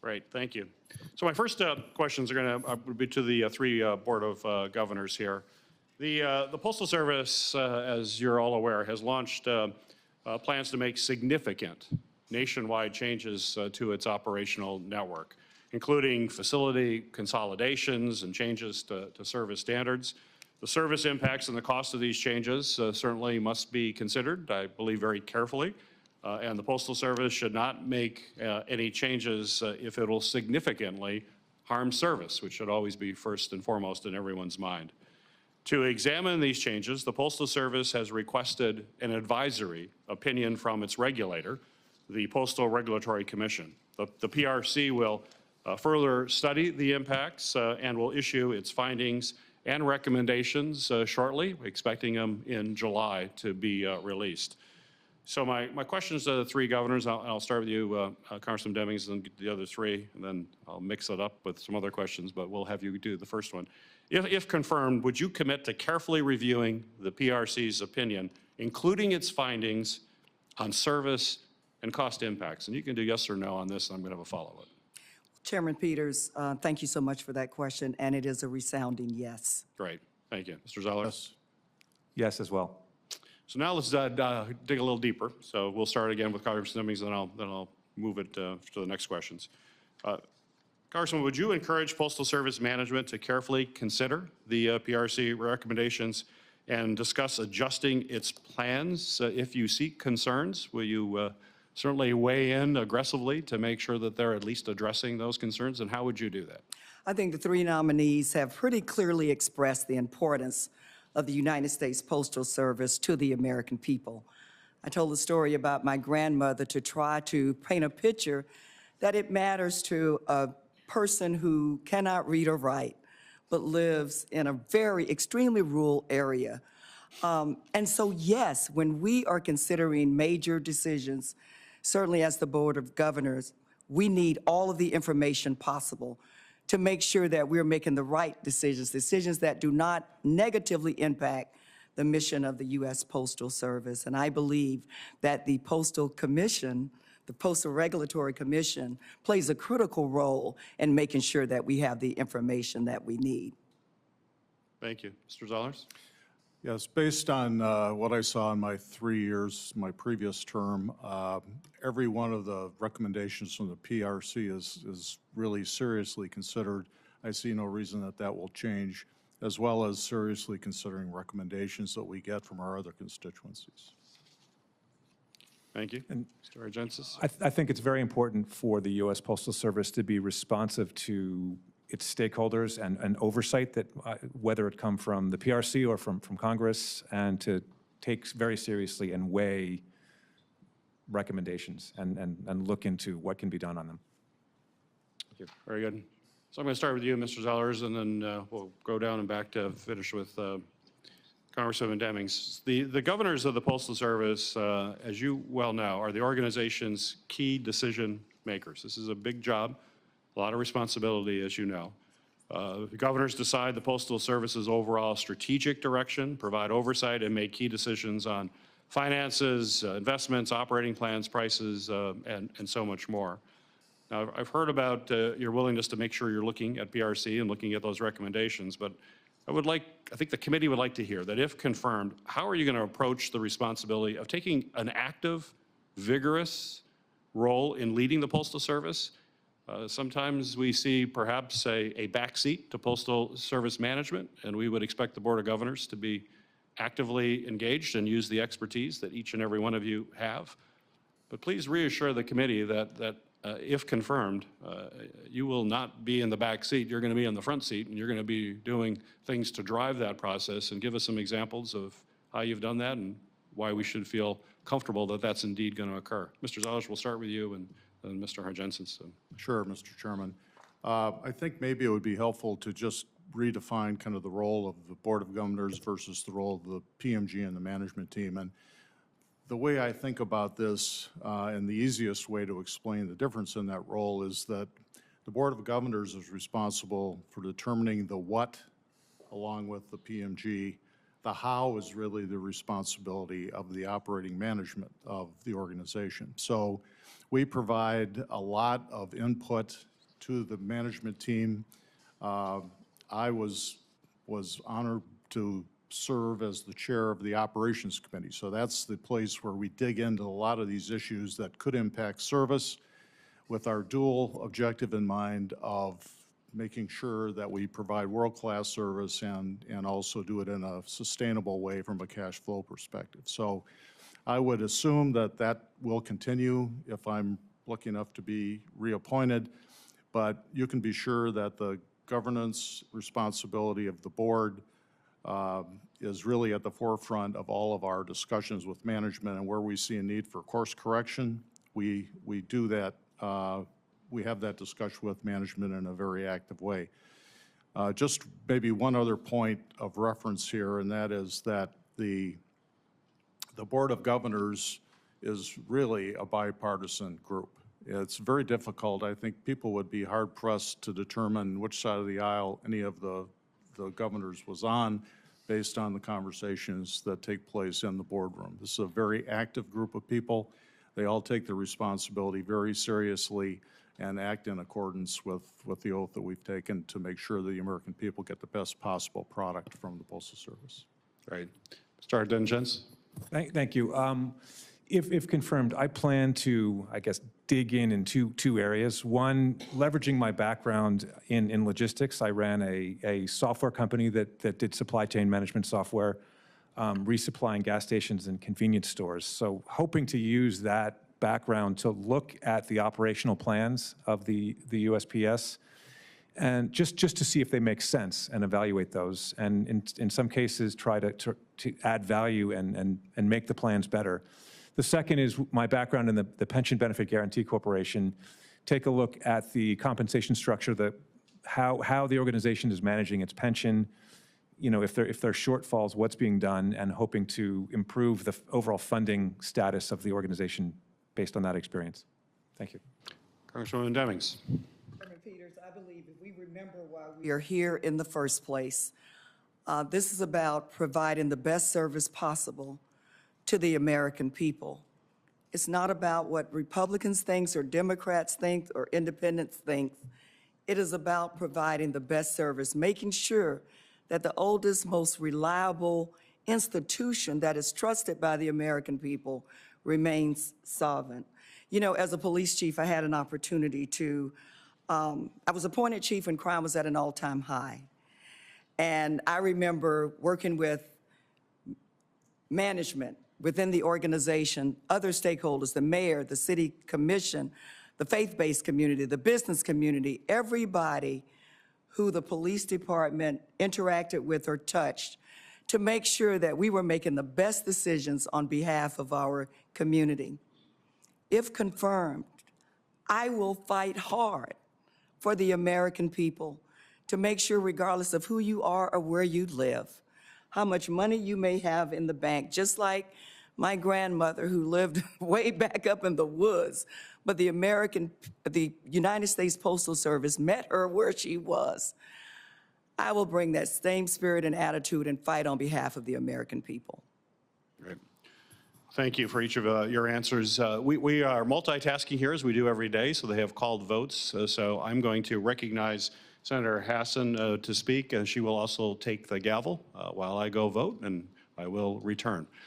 Great, thank you. So my first questions are going to be to the three Board of Governors here. The Postal Service, as you're all aware, has launched plans to make significant nationwide changes to its operational network, including facility consolidations and changes to service standards. The service impacts and the cost of these changes certainly must be considered, I believe, very carefully. And the Postal Service should not make any changes if it will significantly harm service, which should always be first and foremost in everyone's mind. To examine these changes, the Postal Service has requested an advisory opinion from its regulator, the Postal Regulatory Commission. The PRC will further study the impacts and will issue its findings and recommendations shortly, expecting them in July to be released. So my questions to the three governors, I'll start with you, Congressman Demings, and the other three, and then I'll mix it up with some other questions, but we'll have you do the first one. If confirmed, would you commit to carefully reviewing the PRC's opinion, including its findings on service and cost impacts? And you can do yes or no on this, and I'm going to have a follow-up. Chairman Peters, thank you so much for that question, and it is a resounding yes. Great, thank you. Mr. Zeller? Yes. Yes as well. So now let's dig a little deeper. So we'll start again with Congressman Demings, and then I'll move it to the next questions. Congressman, would you encourage Postal Service management to carefully consider the PRC recommendations and discuss adjusting its plans if you see concerns? Will you certainly weigh in aggressively to make sure that they're at least addressing those concerns, and how would you do that? I think the three nominees have pretty clearly expressed the importance of the United States Postal Service to the American people. I told the story about my grandmother to try to paint a picture that it matters to a person who cannot read or write, but lives in a very extremely rural area. And so, yes, when we are considering major decisions, certainly as the Board of Governors, we need all of the information possible to make sure that we're making the right decisions, decisions that do not negatively impact the mission of the US Postal Service. And I believe that the Postal Commission, the Postal Regulatory Commission, plays a critical role in making sure that we have the information that we need. Thank you. Mr. Zollers? Yes, based on what I saw in my 3 years, my previous term, every one of the recommendations from the PRC is really seriously considered. I see no reason that that will change, as well as seriously considering recommendations that we get from our other constituencies. Thank you. And Mr. Argensis? I think it's very important for the U.S. Postal Service to be responsive to its stakeholders and oversight, that whether it come from the PRC or from Congress, and to take very seriously and weigh recommendations and look into what can be done on them. Thank you. Very good. So I'm going to start with you, Mr. Zellers, and then we'll go down and back to finish with Congresswoman Demings. The governors of the Postal Service, as you well know, are the organization's key decision makers. This is a big job. A lot of responsibility, as you know. The governors decide the Postal Service's overall strategic direction, provide oversight, and make key decisions on finances, investments, operating plans, prices, and so much more. Now, I've heard about your willingness to make sure you're looking at PRC and looking at those recommendations, but I think the committee would like to hear that if confirmed, how are you going to approach the responsibility of taking an active, vigorous role in leading the Postal Service? Sometimes we see perhaps a backseat to Postal Service management, and we would expect the Board of Governors to be actively engaged and use the expertise that each and every one of you have. But please reassure the committee that if confirmed, you will not be in the back seat. You're going to be in the front seat, and you're going to be doing things to drive that process, and give us some examples of how you've done that and why we should feel comfortable that that's indeed going to occur. Mr. Zellers, we'll start with you, and Mr. Harjensen. Sure, Mr. Chairman. I think maybe it would be helpful to just redefine kind of the role of the Board of Governors versus the role of the PMG and the management team. And the way I think about this, and the easiest way to explain the difference in that role, is that the Board of Governors is responsible for determining the what along with the PMG. The how is really the responsibility of the operating management of the organization. So we provide a lot of input to the management team. I was honored to serve as the chair of the operations committee. So that's the place where we dig into a lot of these issues that could impact service with our dual objective in mind of making sure that we provide world-class service and also do it in a sustainable way from a cash flow perspective. So I would assume that that will continue if I'm lucky enough to be reappointed, but you can be sure that the governance responsibility of the board is really at the forefront of all of our discussions with management, and where we see a need for course correction, we do that. We have that discussion with management in a very active way. Just maybe one other point of reference here, and that is that the Board of Governors is really a bipartisan group. It's very difficult. I think people would be hard-pressed to determine which side of the aisle any of the governors was on based on the conversations that take place in the boardroom. This is a very active group of people. They all take their responsibility very seriously and act in accordance with the oath that we've taken to make sure the American people get the best possible product from the Postal Service. Right. Mr. Ardengens? Thank you. If confirmed, I plan to, I guess, dig in two areas. One, leveraging my background in logistics. I ran a software company that did supply chain management software, resupplying gas stations and convenience stores. So hoping to use that background to look at the operational plans of the USPS and just to see if they make sense and evaluate those. And in some cases, try to add value and make the plans better. The second is my background in the Pension Benefit Guaranty Corporation. Take a look at the compensation structure, how the organization is managing its pension, you know, if there are shortfalls, what's being done, and hoping to improve the overall funding status of the organization based on that experience. Thank you. Congresswoman Demings. Chairman Peters, I believe if we remember why we are here in the first place, this is about providing the best service possible to the American people. It's not about what Republicans think or Democrats think or independents think. It is about providing the best service, making sure that the oldest, most reliable institution that is trusted by the American people remains solvent. You know, as a police chief, I had an opportunity to, I was appointed chief when crime was at an all-time high. And I remember working with management within the organization, other stakeholders, the mayor, the city commission, the faith-based community, the business community, everybody who the police department interacted with or touched to make sure that we were making the best decisions on behalf of our community. If confirmed, I will fight hard for the American people to make sure, regardless of who you are or where you live, how much money you may have in the bank, just like my grandmother who lived way back up in the woods, but the United States Postal Service met her where she was. I will bring that same spirit and attitude and fight on behalf of the American people. Great. Thank you for each of your answers. We are multitasking here as we do every day, so they have called votes. So I'm going to recognize Senator Hassan to speak. She will also take the gavel while I go vote, and I will return.